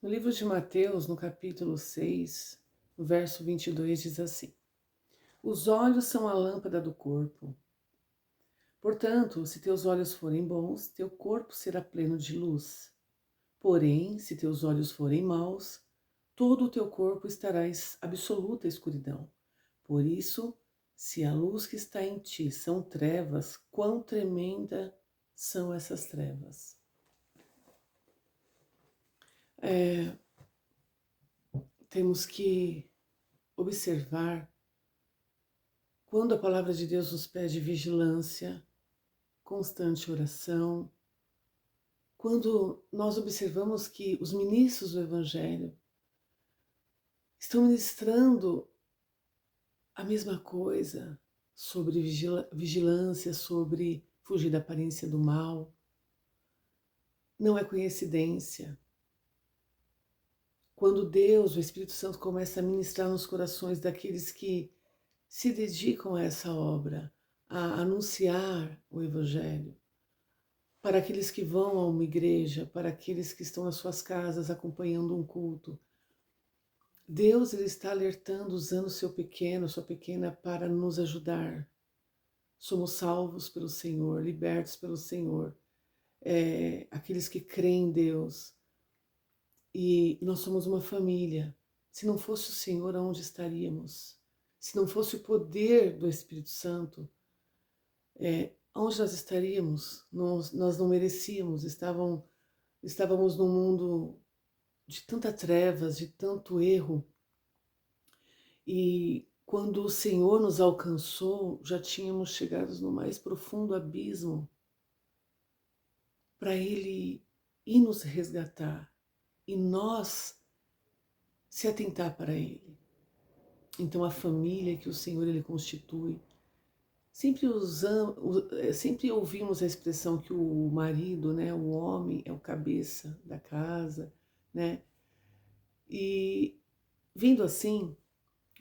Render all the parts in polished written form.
No livro de Mateus, no capítulo 6, no verso 22, diz assim: Os olhos são a lâmpada do corpo. Portanto, se teus olhos forem bons, teu corpo será pleno de luz. Porém, se teus olhos forem maus, todo o teu corpo estará em absoluta escuridão. Por isso, se a luz que está em ti são trevas, quão tremenda são essas trevas. Temos que observar quando a palavra de Deus nos pede vigilância, constante oração, quando nós observamos que os ministros do Evangelho estão ministrando a mesma coisa sobre vigilância, sobre fugir da aparência do mal, não é coincidência. Quando Deus, o Espírito Santo, começa a ministrar nos corações daqueles que se dedicam a essa obra, a anunciar o Evangelho, para aqueles que vão a uma igreja, para aqueles que estão nas suas casas acompanhando um culto. Deus ele está alertando, usando o seu pequeno, sua pequena, para nos ajudar. Somos salvos pelo Senhor, libertos pelo Senhor. Aqueles que creem em Deus. E nós somos uma família. Se não fosse o Senhor, aonde estaríamos? Se não fosse o poder do Espírito Santo, onde nós estaríamos? Nós não merecíamos, estávamos num mundo de tanta trevas, de tanto erro. E quando o Senhor nos alcançou, já tínhamos chegado no mais profundo abismo para Ele ir nos resgatar e nós se atentar para Ele. Então a família que o Senhor ele constitui, sempre ouvimos a expressão que o marido, né, o homem é o cabeça da casa, né? E vindo assim,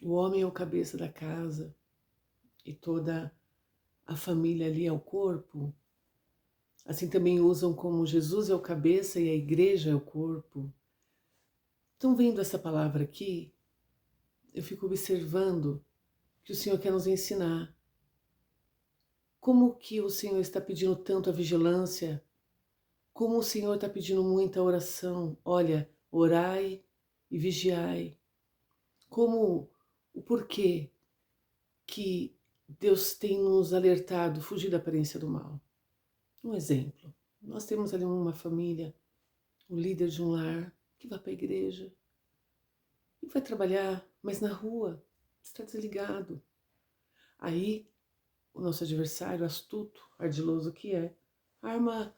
o homem é o cabeça da casa e toda a família ali é o corpo. Assim também usam como Jesus é o cabeça e a igreja é o corpo. Então, vendo essa palavra aqui, eu fico observando que o Senhor quer nos ensinar. Como que o Senhor está pedindo tanto a vigilância? Como o Senhor está pedindo muita oração? Olha, orai e vigiai. Como o porquê que Deus tem nos alertado, fugir da aparência do mal. Um exemplo, nós temos ali uma família, o líder de um lar, que vai para a igreja e vai trabalhar, mas na rua está desligado. Aí o nosso adversário, astuto, ardiloso que é, arma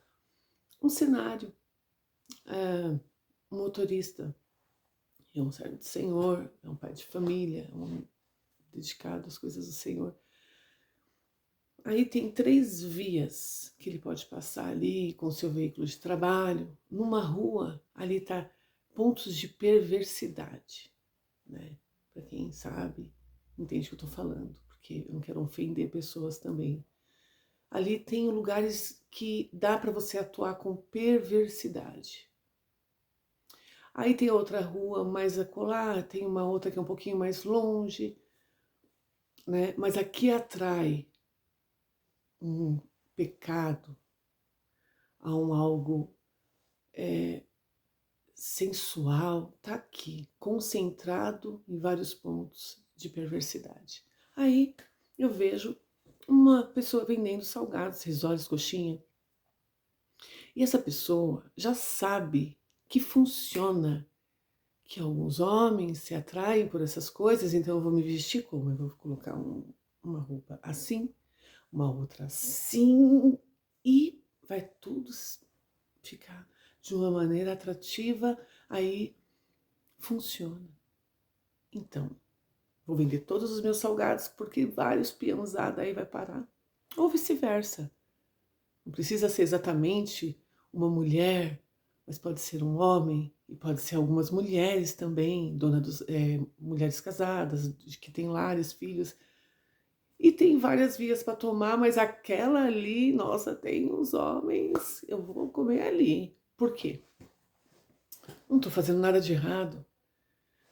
um cenário. Um motorista é um servo do Senhor, é um pai de família, é um dedicado às coisas do Senhor. Aí tem 3 vias que ele pode passar ali com o seu veículo de trabalho. Numa rua, ali está pontos de perversidade, né? Para quem sabe, entende o que eu estou falando, porque eu não quero ofender pessoas também. Ali tem lugares que dá para você atuar com perversidade. Aí tem outra rua mais acolá, tem uma outra que é um pouquinho mais longe, né? Mas aqui atrai um pecado, a um algo sensual, tá aqui, concentrado em vários pontos de perversidade. Aí eu vejo uma pessoa vendendo salgados, risórios, coxinha, e essa pessoa já sabe que funciona, que alguns homens se atraem por essas coisas, então eu vou me vestir como? Eu vou colocar uma roupa assim, uma outra assim, e vai tudo ficar de uma maneira atrativa, aí funciona. Então, vou vender todos os meus salgados porque vários peãozados aí vai parar. Ou vice-versa. Não precisa ser exatamente uma mulher, mas pode ser um homem, e pode ser algumas mulheres também, mulheres casadas, que têm lares, filhos. E tem várias vias para tomar, mas aquela ali, nossa, tem uns homens, eu vou comer ali. Por quê? Não estou fazendo nada de errado.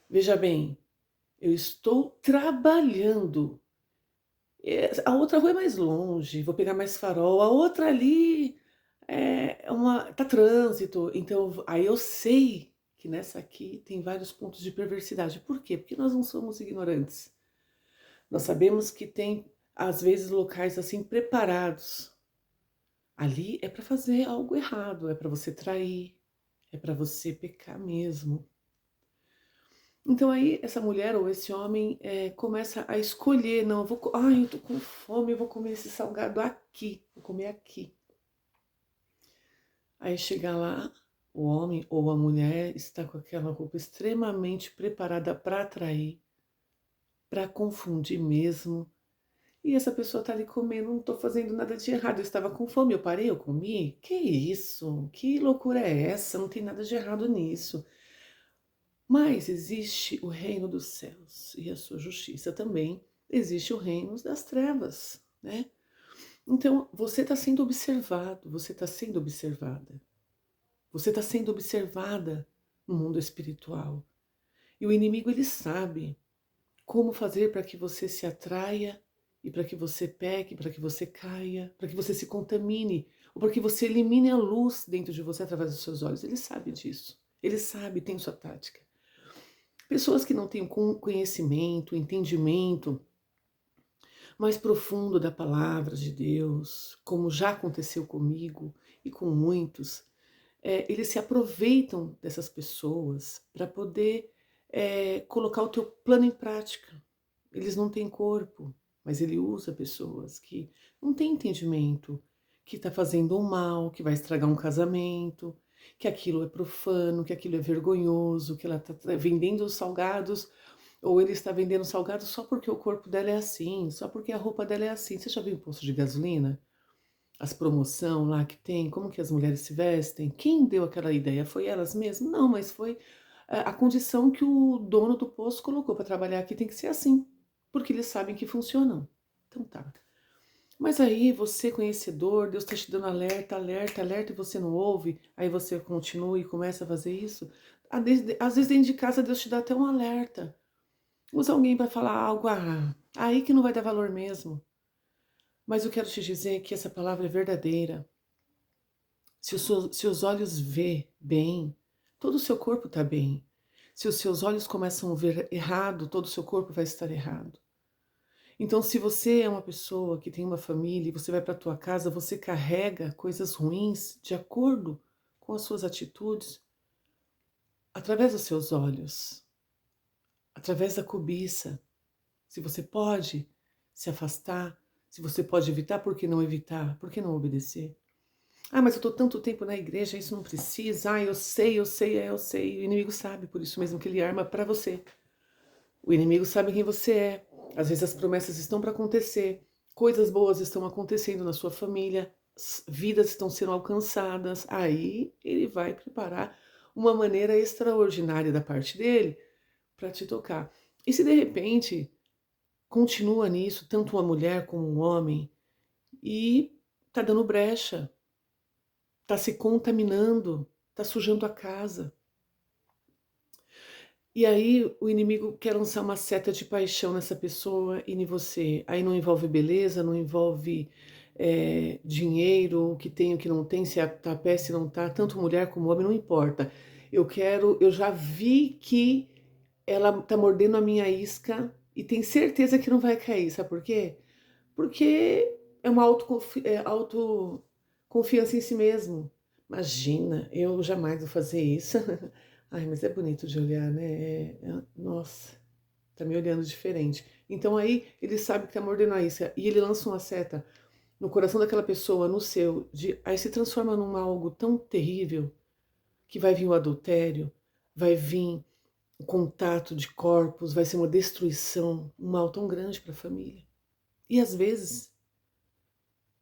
Veja bem, eu estou trabalhando. A outra rua é mais longe, vou pegar mais farol. A outra ali tá trânsito. Então, aí eu sei que nessa aqui tem vários pontos de perversidade. Por quê? Porque nós não somos ignorantes. Nós sabemos que tem, às vezes, locais assim preparados. Ali é para fazer algo errado, é para você trair, é para você pecar mesmo. Então aí essa mulher ou esse homem começa a escolher, não, ai, eu tô com fome, eu vou comer esse salgado aqui, vou comer aqui. Aí chega lá, o homem ou a mulher está com aquela roupa extremamente preparada para atrair, para confundir mesmo. E essa pessoa tá ali comendo, não tô fazendo nada de errado, eu estava com fome, eu parei, eu comi? Que isso? Que loucura é essa? Não tem nada de errado nisso. Mas existe o reino dos céus e a sua justiça também. Existe o reino das trevas, né? Então, você está sendo observado, você está sendo observada. Você está sendo observada no mundo espiritual. E o inimigo, ele sabe como fazer para que você se atraia e para que você peque, para que você caia, para que você se contamine, ou para que você elimine a luz dentro de você através dos seus olhos. Ele sabe disso. Ele sabe, tem sua tática. Pessoas que não têm conhecimento, entendimento mais profundo da palavra de Deus, como já aconteceu comigo e com muitos, eles se aproveitam dessas pessoas para poder colocar o teu plano em prática. Eles não têm corpo, mas ele usa pessoas que não têm entendimento, que está fazendo um mal, que vai estragar um casamento, que aquilo é profano, que aquilo é vergonhoso, que ela está vendendo os salgados, ou ele está vendendo salgados só porque o corpo dela é assim, só porque a roupa dela é assim. Você já viu o posto de gasolina? As promoção lá que tem, como que as mulheres se vestem? Quem deu aquela ideia? Foi elas mesmas? Não, mas foi a condição que o dono do posto colocou para trabalhar aqui tem que ser assim, porque eles sabem que funcionam. Então tá. Mas aí você, conhecedor, Deus está te dando alerta, alerta, alerta, e você não ouve, aí você continua e começa a fazer isso. Às vezes dentro de casa Deus te dá até um alerta. Usa alguém para falar algo, aí que não vai dar valor mesmo. Mas eu quero te dizer que essa palavra é verdadeira. Se os olhos vê bem, todo o seu corpo está bem. Se os seus olhos começam a ver errado, todo o seu corpo vai estar errado. Então, se você é uma pessoa que tem uma família e você vai para a tua casa, você carrega coisas ruins de acordo com as suas atitudes através dos seus olhos, através da cobiça. Se você pode se afastar, se você pode evitar, por que não evitar? Por que não obedecer? Mas eu estou tanto tempo na igreja, isso não precisa. Eu sei, eu sei, eu sei. O inimigo sabe, por isso mesmo que ele arma para você. O inimigo sabe quem você é. Às vezes as promessas estão para acontecer, coisas boas estão acontecendo na sua família, vidas estão sendo alcançadas. Aí ele vai preparar uma maneira extraordinária da parte dele para te tocar. E se de repente continua nisso, tanto uma mulher como um homem, e tá dando brecha, tá se contaminando, tá sujando a casa. E aí o inimigo quer lançar uma seta de paixão nessa pessoa e em você. Aí não envolve beleza, não envolve dinheiro, o que tem, o que não tem, se tá a pé, se não tá, tanto mulher como homem, não importa. Eu já vi que ela tá mordendo a minha isca e tem certeza que não vai cair, sabe por quê? Porque é uma autoconfiança em si mesmo. Imagina, eu jamais vou fazer isso. Ai, mas é bonito de olhar, né? Nossa, tá me olhando diferente. Então aí ele sabe que tá mordendo a isca e ele lança uma seta no coração daquela pessoa, no seu, aí se transforma num algo tão terrível que vai vir o adultério, vai vir o contato de corpos, vai ser uma destruição, um mal tão grande para a família. E às vezes,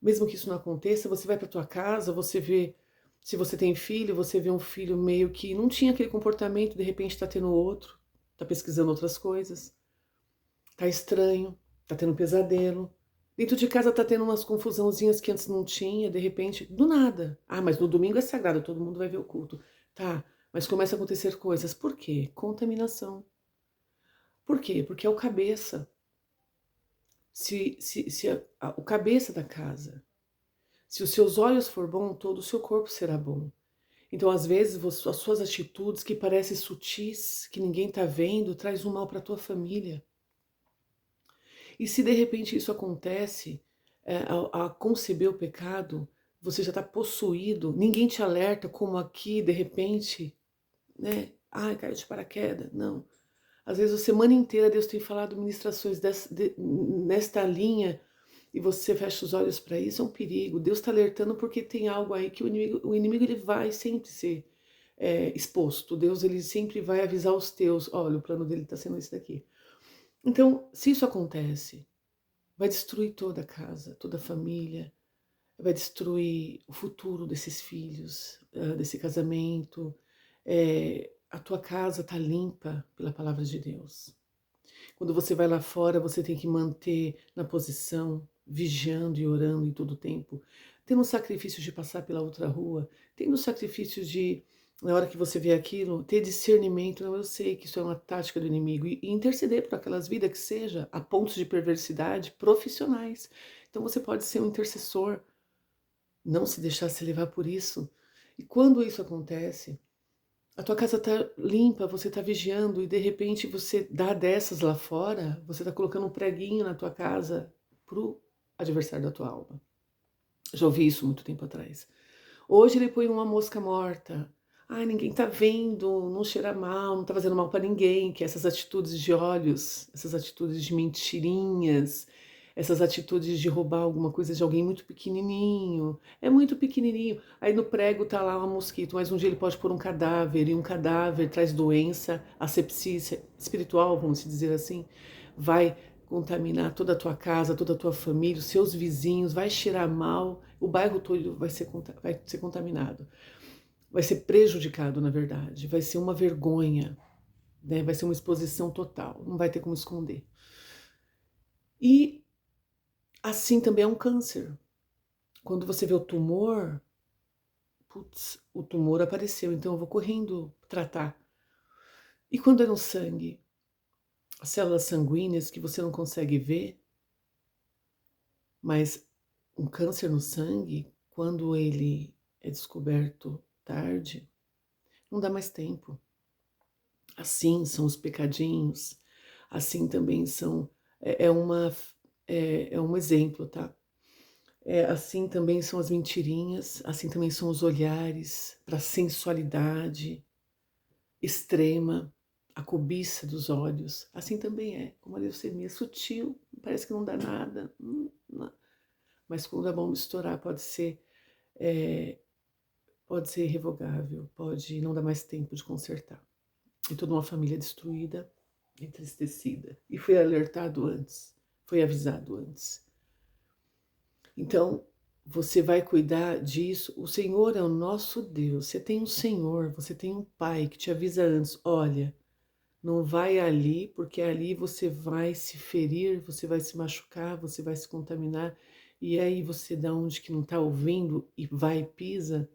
mesmo que isso não aconteça, você vai para tua casa, você vê, se você tem filho, você vê um filho meio que não tinha aquele comportamento, de repente está tendo outro, está pesquisando outras coisas, está estranho, está tendo pesadelo. Dentro de casa está tendo umas confusãozinhas que antes não tinha, de repente, do nada. Mas no domingo é sagrado, todo mundo vai ver o culto. Tá, mas começa a acontecer coisas. Por quê? Contaminação. Por quê? Porque é o cabeça. Se o cabeça da casa, se os seus olhos for bom, todo o seu corpo será bom. Então, às vezes, as suas atitudes que parecem sutis, que ninguém está vendo, traz um mal para a tua família. E se de repente isso acontece, a conceber o pecado, você já está possuído, ninguém te alerta, como aqui, de repente, né? Ai, caiu de paraquedas. Não. Às vezes, a semana inteira, Deus tem falado ministrações nesta linha e você fecha os olhos para isso, é um perigo. Deus está alertando porque tem algo aí que o inimigo ele vai sempre ser exposto. Deus ele sempre vai avisar os teus, olha, o plano dele está sendo esse daqui. Então, se isso acontece, vai destruir toda a casa, toda a família, vai destruir o futuro desses filhos, desse casamento. A tua casa está limpa pela palavra de Deus. Quando você vai lá fora, você tem que manter na posição, vigiando e orando em todo o tempo. Tendo o sacrifício de passar pela outra rua, tendo o sacrifício de, na hora que você vê aquilo, ter discernimento. Não, eu sei que isso é uma tática do inimigo. E interceder por aquelas vidas que seja, a pontos de perversidade, profissionais. Então você pode ser um intercessor, não se deixar se levar por isso. E quando isso acontece, a tua casa tá limpa, você tá vigiando e de repente você dá dessas lá fora, você tá colocando um preguinho na tua casa pro adversário da tua alma. Já ouvi isso muito tempo atrás. Hoje ele põe uma mosca morta. Ai, ninguém tá vendo, não cheira mal, não tá fazendo mal para ninguém, que essas atitudes de olhos, essas atitudes de mentirinhas, essas atitudes de roubar alguma coisa de alguém muito pequenininho. É muito pequenininho. Aí no prego tá lá um mosquito, mas um dia ele pode pôr um cadáver, e um cadáver traz doença, asepsia espiritual, vamos dizer assim, vai contaminar toda a tua casa, toda a tua família, os seus vizinhos, vai cheirar mal, o bairro todo vai ser contaminado. Vai ser prejudicado, na verdade, vai ser uma vergonha, né? Vai ser uma exposição total, não vai ter como esconder. E assim também é um câncer. Quando você vê o tumor, putz, o tumor apareceu, então eu vou correndo tratar. E quando é no sangue, as células sanguíneas que você não consegue ver, mas um câncer no sangue, quando ele é descoberto tarde, não dá mais tempo. Assim são os pecadinhos, assim também são, é um exemplo, tá? Assim também são as mentirinhas, assim também são os olhares para a sensualidade extrema, a cobiça dos olhos, assim também é, como a leucemia, sutil, parece que não dá nada, não. Mas quando a bomba estourar é, pode ser irrevogável, pode não dar mais tempo de consertar. E toda uma família destruída, entristecida. E foi alertado antes, foi avisado antes. Então, você vai cuidar disso. O Senhor é o nosso Deus. Você tem um Senhor, você tem um Pai que te avisa antes. Olha, não vai ali, porque ali você vai se ferir, você vai se machucar, você vai se contaminar. E aí você dá onde que não está ouvindo e vai e pisa.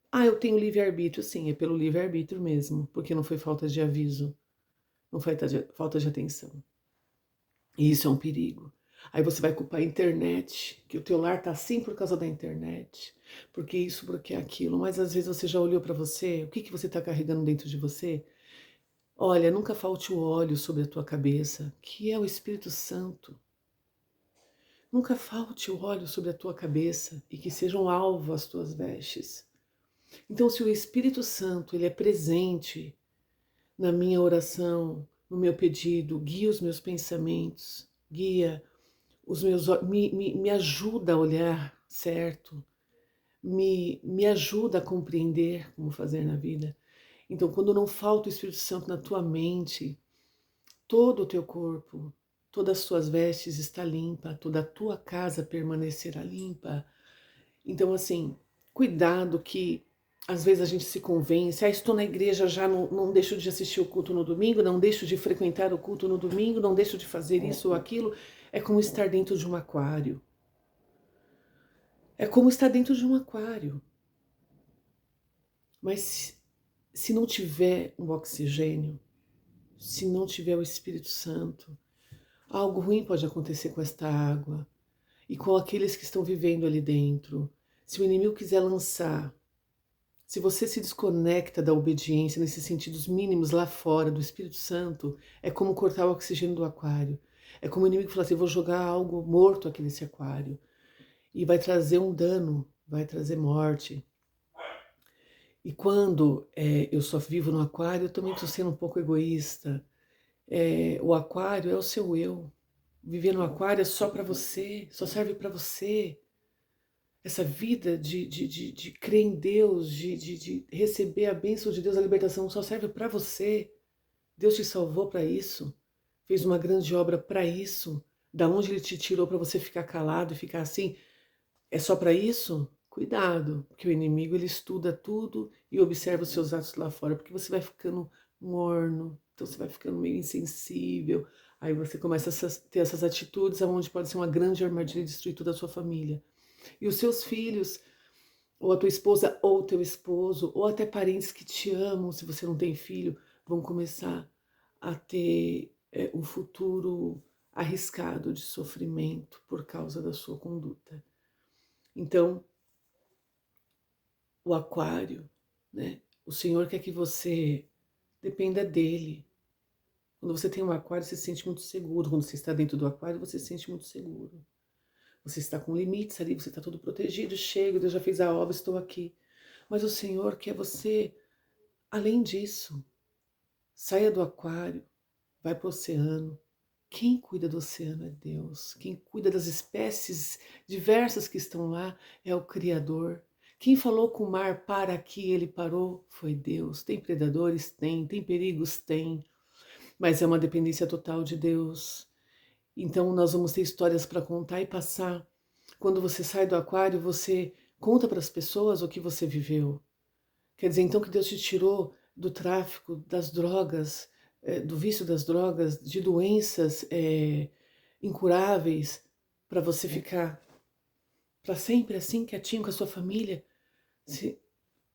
Ah, eu tenho livre-arbítrio. Sim, é pelo livre-arbítrio mesmo, porque não foi falta de aviso, não foi falta de atenção. E isso é um perigo. Aí você vai culpar a internet, que o teu lar tá assim por causa da internet, porque isso, porque aquilo. Mas às vezes você já olhou para você, o que que você está carregando dentro de você? Olha, nunca falte o óleo sobre a tua cabeça, que é o Espírito Santo. Nunca falte o óleo sobre a tua cabeça e que sejam alvo as tuas vestes. Então, se o Espírito Santo ele é presente na minha oração, no meu pedido, guia os meus pensamentos, guia os meus me ajuda a olhar certo, me ajuda a compreender como fazer na vida. Então, quando não falta o Espírito Santo na tua mente, todo o teu corpo, todas as suas vestes está limpa, toda a tua casa permanecerá limpa. Então, assim, cuidado que às vezes a gente se convence, estou na igreja já, não deixo de assistir o culto no domingo, não deixo de frequentar o culto no domingo, não deixo de fazer isso ou aquilo. É como estar dentro de um aquário. É como estar dentro de um aquário. Mas se não tiver um oxigênio, se não tiver o Espírito Santo, algo ruim pode acontecer com esta água e com aqueles que estão vivendo ali dentro. Se o inimigo quiser lançar, se você se desconecta da obediência nesses sentidos mínimos lá fora do Espírito Santo, é como cortar o oxigênio do aquário. É como o inimigo falar assim: eu vou jogar algo morto aqui nesse aquário. E vai trazer um dano, vai trazer morte. E quando eu só vivo no aquário, eu também estou sendo um pouco egoísta. O aquário é o seu eu. Viver no aquário é só para você, só serve para você. Essa vida de crer em Deus, de receber a bênção de Deus, a libertação, só serve para você. Deus te salvou para isso, fez uma grande obra para isso. Da onde Ele te tirou para você ficar calado e ficar assim, é só para isso? Cuidado, porque o inimigo ele estuda tudo e observa os seus atos lá fora, porque você vai ficando morno, então você vai ficando meio insensível, aí você começa a ter essas atitudes onde pode ser uma grande armadilha e destruir toda a sua família. E os seus filhos, ou a tua esposa, ou o teu esposo, ou até parentes que te amam, se você não tem filho, vão começar a ter um futuro arriscado de sofrimento por causa da sua conduta. Então, o aquário, né? O Senhor quer que você dependa dele. Quando você tem um aquário, você se sente muito seguro. Quando você está dentro do aquário, você se sente muito seguro. Você está com limites ali, você está todo protegido. Chego, Deus já fez a obra, estou aqui. Mas o Senhor quer você, além disso, saia do aquário, vai para o oceano. Quem cuida do oceano é Deus. Quem cuida das espécies diversas que estão lá é o Criador. Quem falou com o mar para que ele parou foi Deus. Tem predadores? Tem perigos? Tem, mas é uma dependência total de Deus. Então nós vamos ter histórias para contar e passar. Quando você sai do aquário, você conta para as pessoas o que você viveu. Quer dizer, então, que Deus te tirou do tráfico, das drogas, do vício das drogas, de doenças incuráveis, para você ficar para sempre assim, quietinho com a sua família, se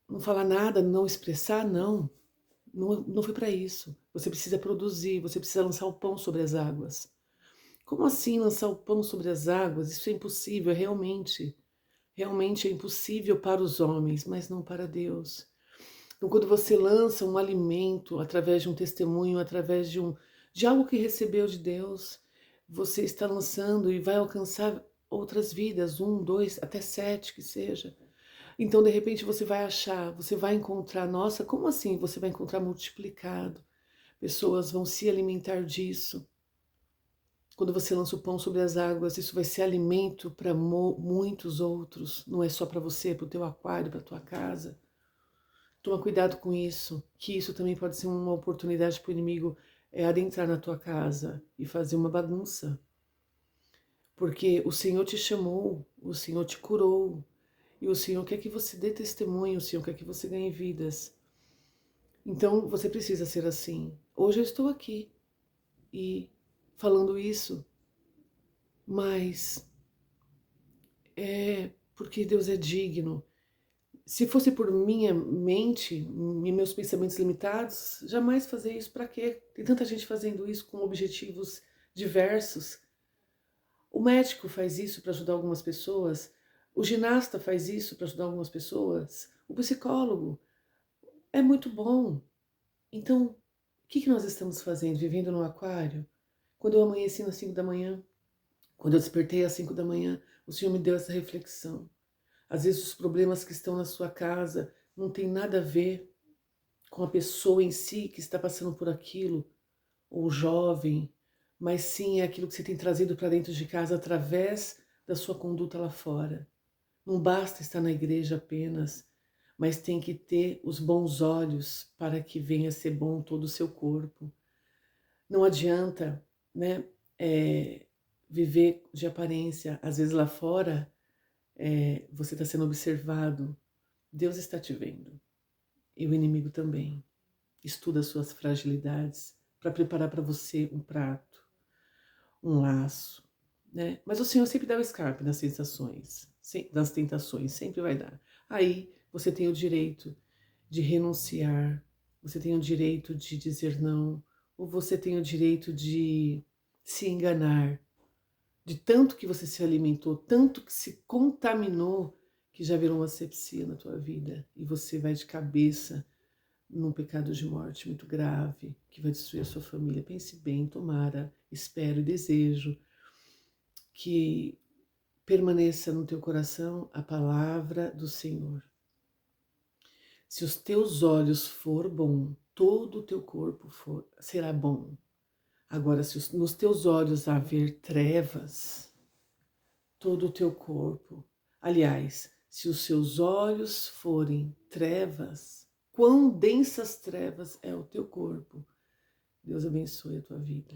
não falar nada, não expressar, não. Não foi para isso. Você precisa produzir, você precisa lançar o pão sobre as águas. Como assim lançar o pão sobre as águas? Isso é impossível, realmente. Realmente é impossível para os homens, mas não para Deus. Então, quando você lança um alimento através de um testemunho, através de algo que recebeu de Deus, você está lançando e vai alcançar outras vidas, um, dois, até sete que seja. Então, de repente, você vai achar, você vai encontrar, nossa, como assim? Você vai encontrar multiplicado. Pessoas vão se alimentar disso. Quando você lança o pão sobre as águas, isso vai ser alimento para muitos outros. Não é só para você, para o teu aquário, para a tua casa. Toma cuidado com isso, que isso também pode ser uma oportunidade para o inimigo adentrar na tua casa e fazer uma bagunça. Porque o Senhor te chamou, o Senhor te curou, e o Senhor quer que você dê testemunho, o Senhor quer que você ganhe vidas. Então você precisa ser assim. Hoje eu estou aqui e falando isso, mas é porque Deus é digno. Se fosse por minha mente e meus pensamentos limitados, jamais fazer isso. Para quê? Tem tanta gente fazendo isso com objetivos diversos. O médico faz isso para ajudar algumas pessoas, o ginasta faz isso para ajudar algumas pessoas, o psicólogo. É muito bom. Então, o que nós estamos fazendo? Vivendo no aquário? Quando eu amanheci às 5 da manhã, quando eu despertei às 5 da manhã, o Senhor me deu essa reflexão. Às vezes os problemas que estão na sua casa não tem nada a ver com a pessoa em si que está passando por aquilo, ou jovem, mas sim é aquilo que você tem trazido para dentro de casa através da sua conduta lá fora. Não basta estar na igreja apenas, mas tem que ter os bons olhos para que venha a ser bom todo o seu corpo. Não adianta, né, viver de aparência. Às vezes lá fora você está sendo observado. Deus está te vendo. E o inimigo também. Estuda as suas fragilidades para preparar para você um prato, um laço, né? Mas o Senhor sempre dá o escape nas sensações, das tentações, sempre vai dar. Aí você tem o direito de renunciar, você tem o direito de dizer não, ou você tem o direito de se enganar, de tanto que você se alimentou, tanto que se contaminou, que já virou uma asepsia na tua vida, e você vai de cabeça num pecado de morte muito grave, que vai destruir a sua família. Pense bem, tomara, espero e desejo que permaneça no teu coração a palavra do Senhor. Se os teus olhos for bom, todo o teu corpo será bom. Agora, se nos teus olhos haver trevas, todo o teu corpo. Aliás, se os seus olhos forem trevas, quão densas trevas é o teu corpo. Deus abençoe a tua vida.